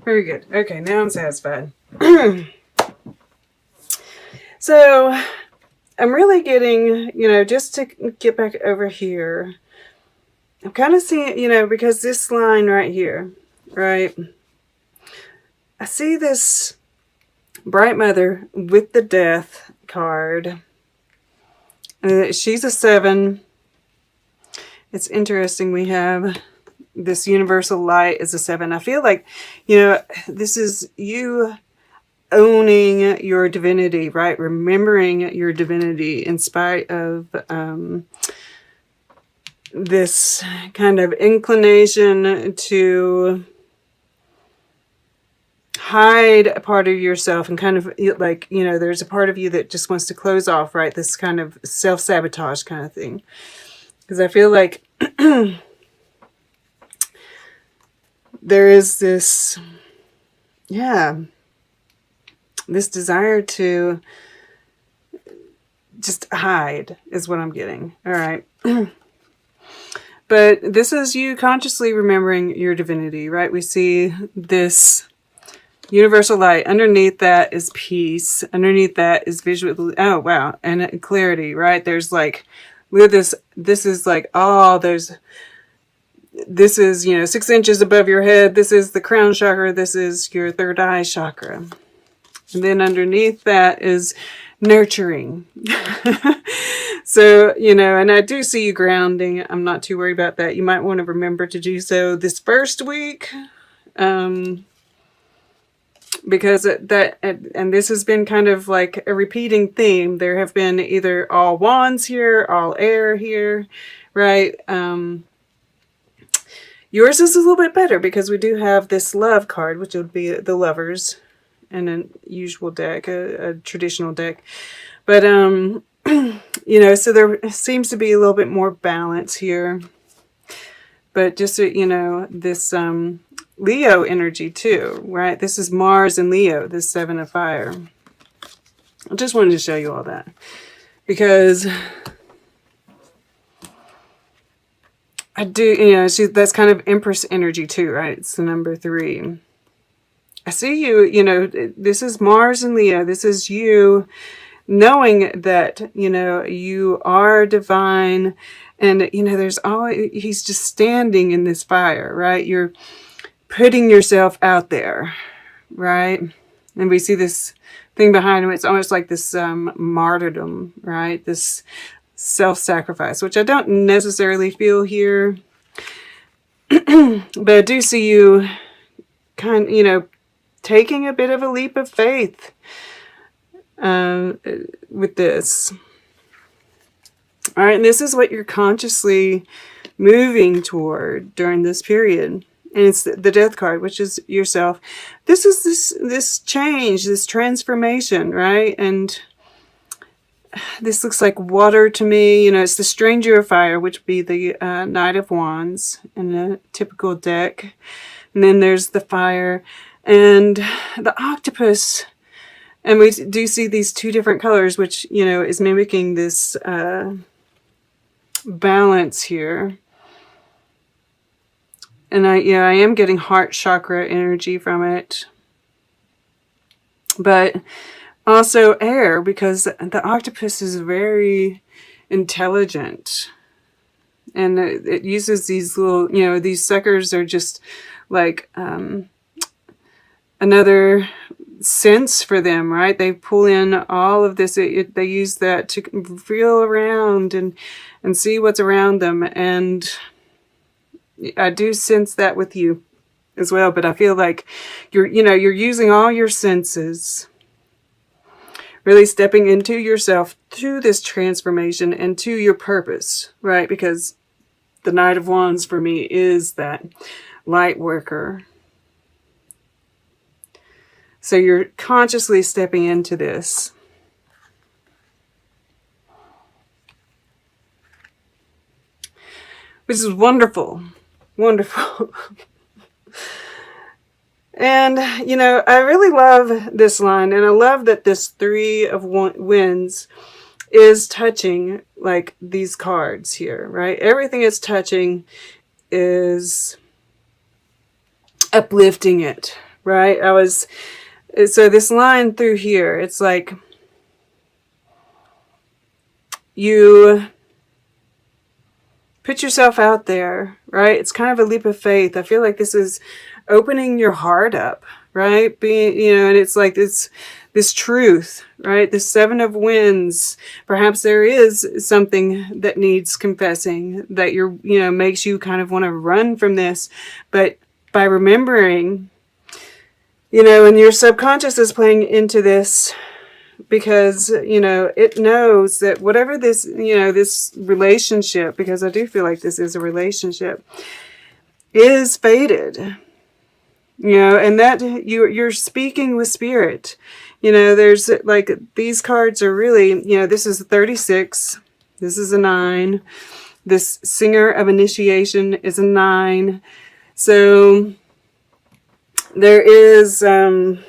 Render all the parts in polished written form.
Very good. Okay, now I'm satisfied. So I'm really getting, just to get back over here, I'm kind of seeing, because this line right here, right? I see this Bright Mother with the Death card. She's a 7. It's interesting. We have this Universal Light as a 7. I feel like, this is you owning your divinity, right? Remembering your divinity in spite of this kind of inclination to hide a part of yourself and kind of like, there's a part of you that just wants to close off, right? This kind of self-sabotage kind of thing. Because I feel like there is this, this desire to just hide is what I'm getting. All right. But this is you consciously remembering your divinity, right? We see this Universal Light. Underneath that is peace. Underneath that is visual. Oh, wow. And clarity, right? There's like, look at this. This is like, this is, 6 inches above your head. This is the crown chakra. This is your third eye chakra. And then underneath that is nurturing. So, and I do see you grounding. I'm not too worried about that. You might want to remember to do so this first week. Because and this has been kind of like a repeating theme. There have been either all wands here, all air here, right? Yours is a little bit better because we do have this love card, which would be the lovers in a usual deck, a traditional deck. But, so there seems to be a little bit more balance here. But just, this Leo energy too, right? This is Mars and Leo, this 7 of fire. I just wanted to show you all that. Because I do, that's kind of Empress energy too, right? It's the number 3. I see you, this is Mars and Leo. This is you knowing that, you are divine. And, there's always, he's just standing in this fire, right? You're putting yourself out there, right? And we see this thing behind him. It's almost like this martyrdom, right? This self-sacrifice, which I don't necessarily feel here. But I do see you taking a bit of a leap of faith with this. All right, and this is what you're consciously moving toward during this period. And it's the Death card, which is yourself. This is this change, this transformation, right? And this looks like water to me. It's the Stranger of Fire, which would be the Knight of Wands in a typical deck. And then there's the fire and the octopus. And we do see these 2 different colors, which, is mimicking this balance here. And I am getting heart chakra energy from it. But also air, because the octopus is very intelligent. And it uses these little, these suckers are just like another sense for them, right? They pull in all of this. They use that to feel around and see what's around them. And I do sense that with you as well, but I feel like you're using all your senses, really stepping into yourself through this transformation and to your purpose, right? Because the Knight of Wands for me is that light worker. So you're consciously stepping into this. Which is wonderful. Wonderful. And, I really love this line. And I love that this 3 of Wands is touching, like, these cards here, right? Everything it's touching is uplifting it, right? So this line through here, it's like you put yourself out there, right? It's kind of a leap of faith. I feel like this is opening your heart up, right? Being, and it's like this truth, right? The Seven of Wands. Perhaps there is something that needs confessing that makes you kind of want to run from this. But by remembering, and your subconscious is playing into this, because it knows that whatever this this relationship, because I do feel like this is a relationship, is fated, and that you're speaking with spirit. There's like, these cards are really, this is a 36, this is a 9, this Singer of Initiation is a 9. So there is a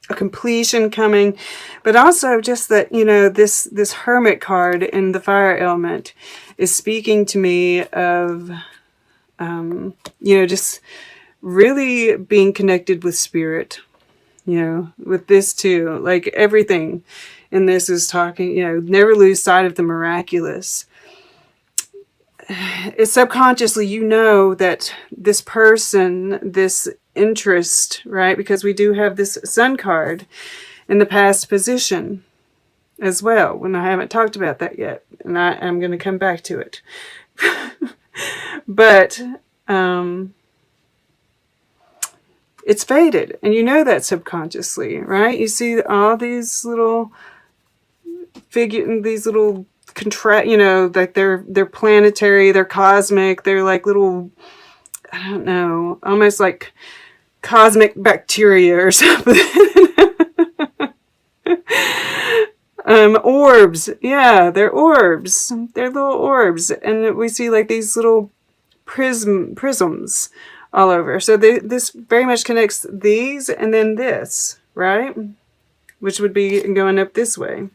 completion coming, but also just that, this Hermit card in the fire element is speaking to me of, just really being connected with spirit, with this too. Like, everything in this is talking, never lose sight of the miraculous. It's subconsciously, that this person, this interest, right? Because we do have this Sun card in the past position as well, when I haven't talked about that yet, and I'm going to come back to it. But it's fated, and that subconsciously, right? You see all these little these little like they're planetary, they're cosmic, they're like little, I don't know, almost like cosmic bacteria or something. Orbs. Yeah, they're orbs. They're little orbs. And we see like these little prisms all over. So this very much connects these and then this, right? Which would be going up this way.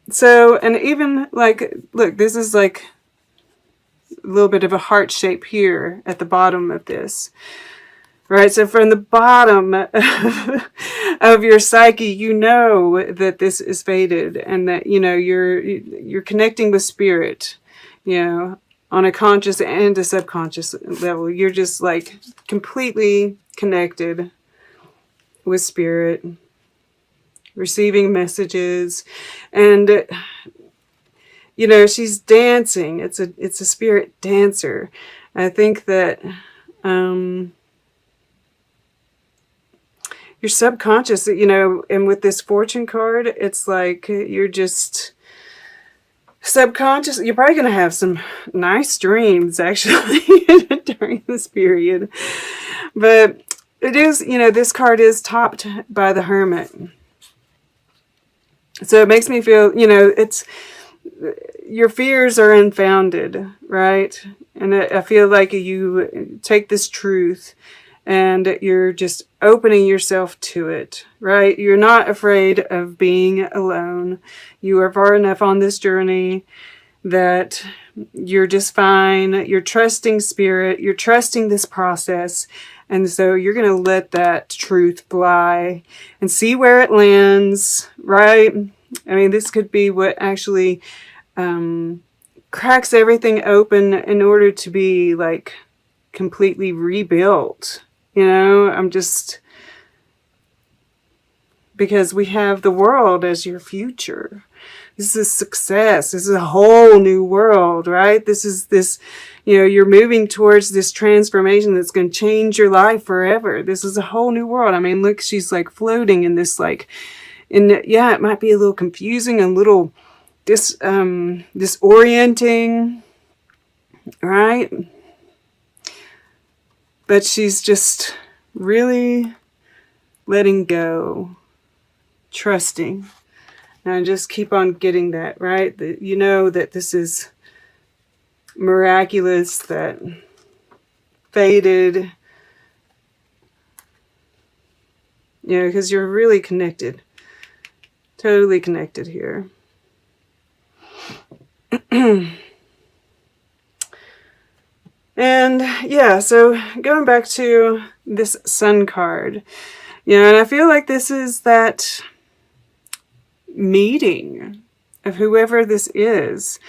So, and even like, look, this is like a little bit of a heart shape here at the bottom of this, right? So from the bottom of your psyche, that this is fated, and that, you're connecting with spirit, on a conscious and a subconscious level. You're just like completely connected with spirit, receiving messages, and she's dancing. It's a spirit dancer. I think that your subconscious, and with this Fortune card, it's like you're just subconscious. You're probably going to have some nice dreams actually during this period. But it is, this card is topped by the Hermit. So it makes me feel, it's, your fears are unfounded, right? And I feel like you take this truth and you're just opening yourself to it, right? You're not afraid of being alone. You are far enough on this journey that you're just fine. You're trusting spirit. You're trusting this process. And so you're going to let that truth fly and see where it lands, right? I mean, this could be what actually cracks everything open in order to be like completely rebuilt. I'm just, because we have the world as your future. This is success. This is a whole new world, right? This is this, you're moving towards this transformation that's going to change your life forever. This is a whole new world. I mean, look, she's like floating in this like, yeah, it might be a little confusing, a little disorienting, right? But she's just really letting go, trusting. And just keep on getting that, right? That that this is miraculous, that fated, because you're really connected. Totally connected here. And And yeah, so going back to this Sun card, and I feel like this is that meeting of whoever this is.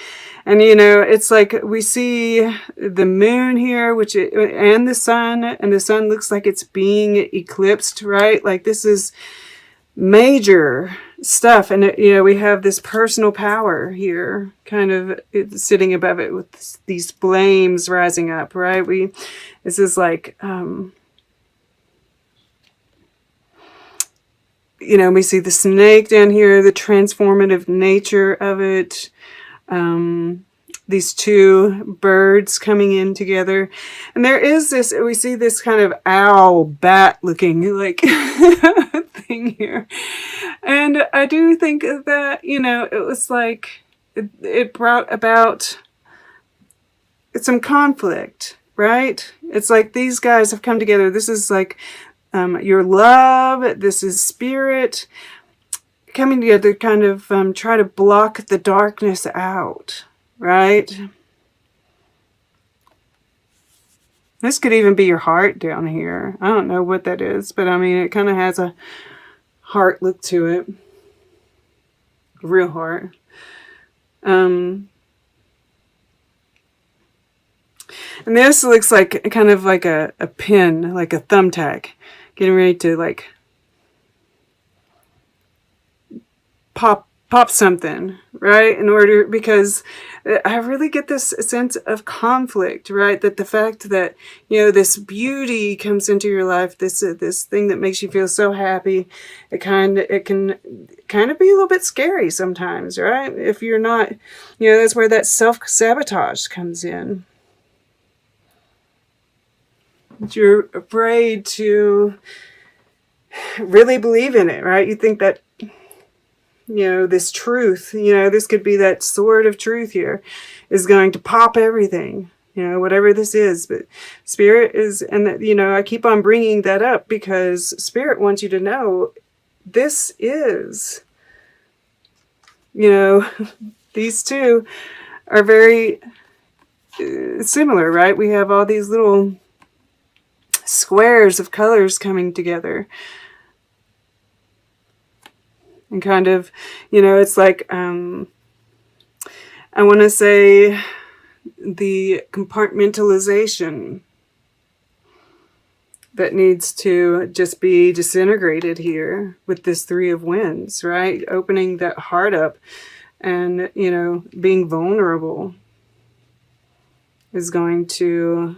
And it's like we see the moon here, and the sun looks like it's being eclipsed, right? Like this is major stuff. And we have this personal power here kind of sitting above it with these flames rising up, right? This is like we see the snake down here, the transformative nature of it. These two birds coming in together. And there is this, we see this kind of owl bat looking like thing here. And I do think that, it was like, it brought about some conflict, right? It's like these guys have come together. This is like your love, this is spirit coming together to kind of try to block the darkness out, right? This could even be your heart down here. I don't know what that is, but I mean, it kind of has a heart look to it. A real heart. And this looks like kind of like a pin, like a thumbtack, getting ready to like pop something, right? Because I really get this sense of conflict, right? That the fact that, this beauty comes into your life, this thing that makes you feel so happy, it can kind of be a little bit scary sometimes, right? If you're not, that's where that self-sabotage comes in. You're afraid to really believe in it, right? You think that, this truth, this could be that sword of truth here, is going to pop everything, whatever this is. But spirit is, and I keep on bringing that up because spirit wants you to know this is, these two are very similar, right? We have all these little squares of colors coming together. And kind of, it's like, I want to say the compartmentalization that needs to just be disintegrated here with this Three of Wands, right? Opening that heart up and, being vulnerable is going to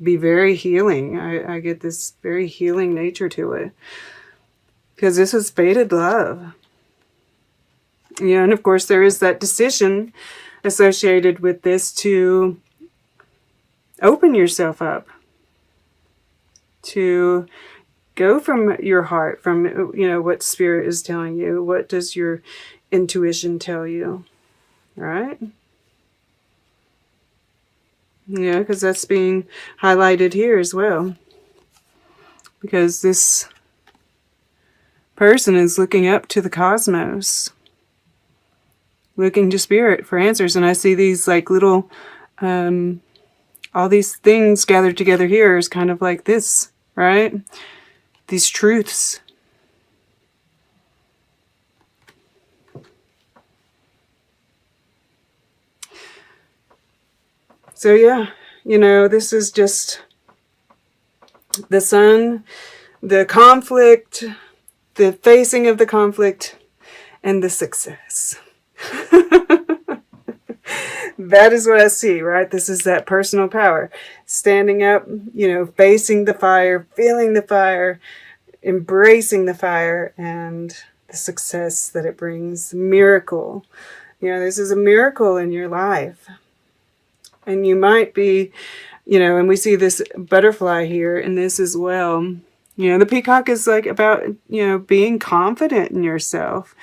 be very healing. I get this very healing nature to it. Because this is fated love. And of course there is that decision associated with this to open yourself up. To go from your heart, from, what spirit is telling you. What does your intuition tell you? Right? Yeah, because that's being highlighted here as well. Because this person is looking up to the cosmos, looking to spirit for answers. And I see these like little, all these things gathered together here is kind of like this, right? These truths. So yeah, this is just the sun, the conflict, the facing of the conflict, and the success. That is what I see, right? This is that personal power. Standing up, facing the fire, feeling the fire, embracing the fire, and the success that it brings. Miracle. This is a miracle in your life. And you might be, and we see this butterfly here in this as well. The peacock is like about, being confident in yourself.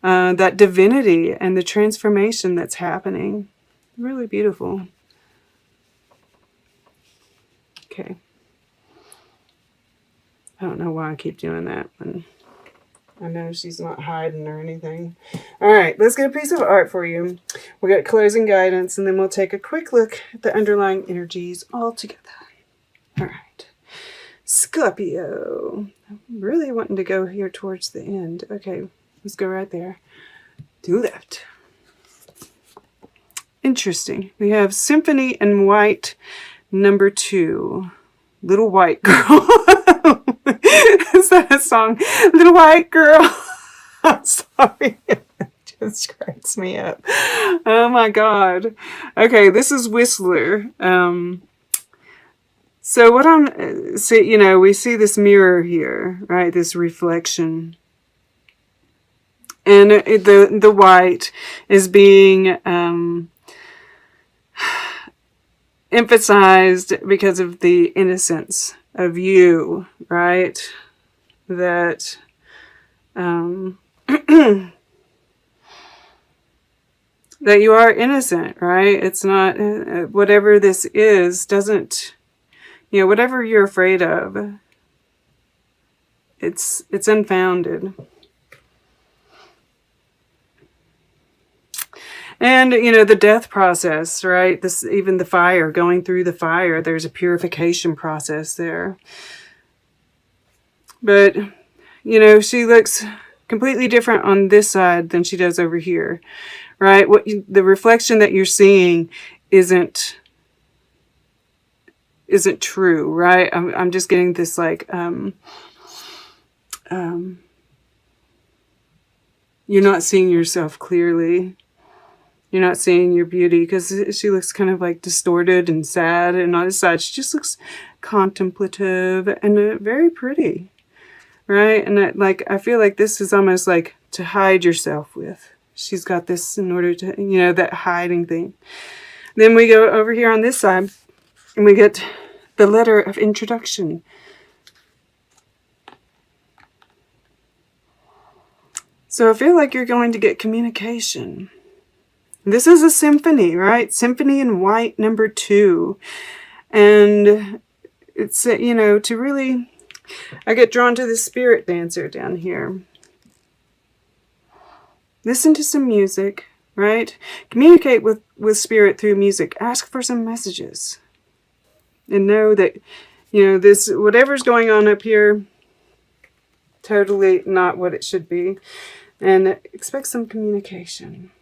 That divinity and the transformation that's happening. Really beautiful. Okay. I don't know why I keep doing that. But I know she's not hiding or anything. All right, let's get a piece of art for you. We'll get closing guidance, and then we'll take a quick look at the underlying energies all together. All right. Scorpio. I'm really wanting to go here towards the end. Okay, let's go right there. Do that. Interesting. We have Symphony in White, number 2. Little White Girl. Is that a song? Little White Girl. I'm sorry. It just cracks me up. Oh my God. Okay, this is Whistler. So what I'm see, you know, we see this mirror here, right? This reflection. And the white is being emphasized because of the innocence of you, right? That that you are innocent, right? It's not whatever this is doesn't, you know, whatever you're afraid of, it's unfounded. And, you know, the death process, right? This, even the fire, going through the fire, there's a purification process there. But, you know, she looks completely different on this side than she does over here, right? The reflection that you're seeing isn't true, right? I'm just getting this like, you're not seeing yourself clearly. You're not seeing your beauty, because she looks kind of like distorted and sad, and on this side she just looks contemplative and very pretty, right? And I feel like this is almost like to hide yourself with. She's got this in order to, you know, that hiding thing. Then we go over here on this side and we get the letter of introduction. So I feel like you're going to get communication. This is a symphony, right? Symphony in White, number 2. And it's, you know, to really, I get drawn to the spirit dancer down here. Listen to some music, right? Communicate with spirit through music. Ask for some messages. And know that, you know, this, whatever's going on up here, totally not what it should be. And expect some communication.